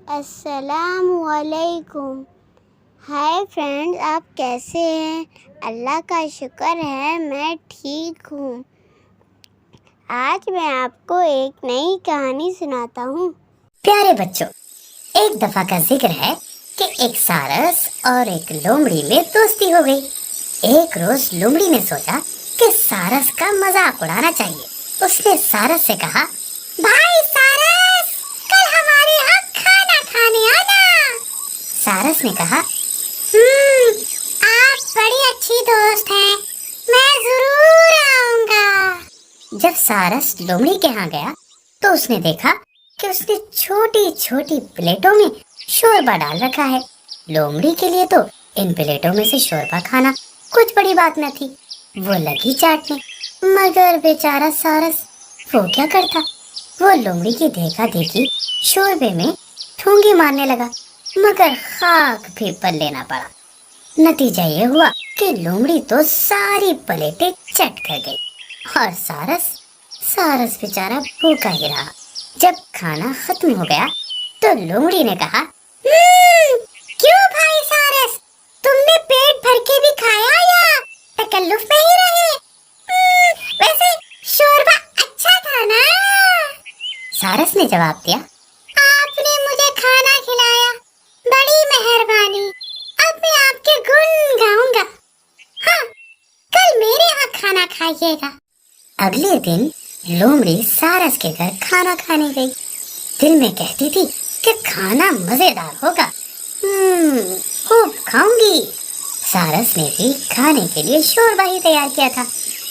السلام علیکم۔ ہائے فرینڈز، آپ کیسے ہیں؟ اللہ کا شکر ہے میں ٹھیک ہوں۔ آج میں آپ کو ایک نئی کہانی سناتا ہوں۔ پیارے بچوں، ایک دفعہ کا ذکر ہے کہ ایک سارس اور ایک لومڑی میں دوستی ہو گئی۔ ایک روز لومڑی نے سوچا کہ سارس کا مذاق اڑانا چاہیے۔ اس نے سارس سے کہا، بھائی سارس، کل ہمارے یہاں کھانا کھانے آنا۔ سارس نے کہا، آپ بڑی اچھی دوست ہیں، میں ضرور آؤں گا۔ جب سارس لومڑی کے ہاں گیا تو اس نے دیکھا کہ اس نے چھوٹی چھوٹی پلیٹوں میں شوربا ڈال رکھا ہے۔ لومڑی کے لیے تو ان پلیٹوں میں سے شوربا کھانا کچھ بڑی بات نہ تھی۔ وہ لگی چاٹنے، مگر بیچارہ سارس وہ کیا کرتا؟ وہ لومڑی کی دیکھا دیکھی شوربے میں ٹھونگی مارنے لگا، مگر خاک بھی پلے نہ پڑا۔ نتیجہ یہ ہوا کہ لومڑی تو ساری پلیٹیں چٹ کر گئی اور سارس بیچارہ بھوکا ہی رہا۔ جب کھانا ختم ہو گیا تو لومڑی نے کہا، کیوں بھائی سارس، تم نے پیٹ بھر کے بھی کھایا یا تکلف میں ہی رہے؟ ویسے شوربا اچھا تھا نا؟ سارس نے جواب دیا، آپ نے مجھے کھانا کھلایا، بڑی مہربانی، اب میں آپ کے گن گاؤں گا۔ ہاں، کل میرے ہاں کھانا کھائیے گا۔ اگلے دن لومڑی سارس کے گھر کھانا کھانے گئی۔ دل میں کہتی تھی کہ کھانا مزیدار ہوگا، خوب کھاؤں گی۔ سارس نے بھی کھانے کے لیے شوربا ہی تیار کیا تھا،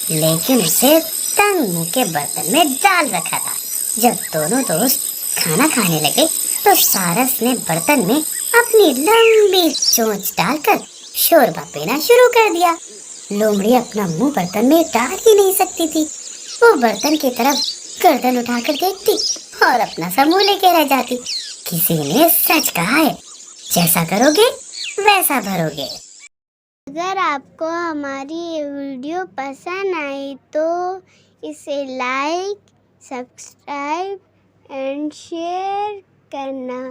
لیکن اسے تنگ منہ کے برتن میں ڈال رکھا تھا۔ جب دونوں دوست کھانا کھانے لگے تو سارس نے برتن میں اپنی لمبی چونچ ڈال کر شوربا پینا شروع کر دیا۔ لومڑی اپنا منہ برتن میں ڈال ہی نہیں سکتی تھی۔ وہ برتن کی طرف گردن اٹھا کر دیکھتی اور اپنا سا منہ لے کے رہ جاتی۔ کسی نے سچ کہا ہے، جیسا کرو گے ویسا بھرو گے۔ اگر آپ کو ہماری یہ ویڈیو پسند آئی تو اسے لائک، سبسکرائب اینڈ شیئر کرنا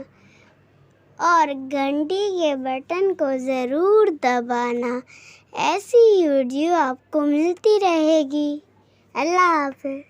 اور گھنٹی کے بٹن کو ضرور دبانا۔ ایسی ویڈیو آپ کو ملتی رہے گی۔ اللہ حافظ۔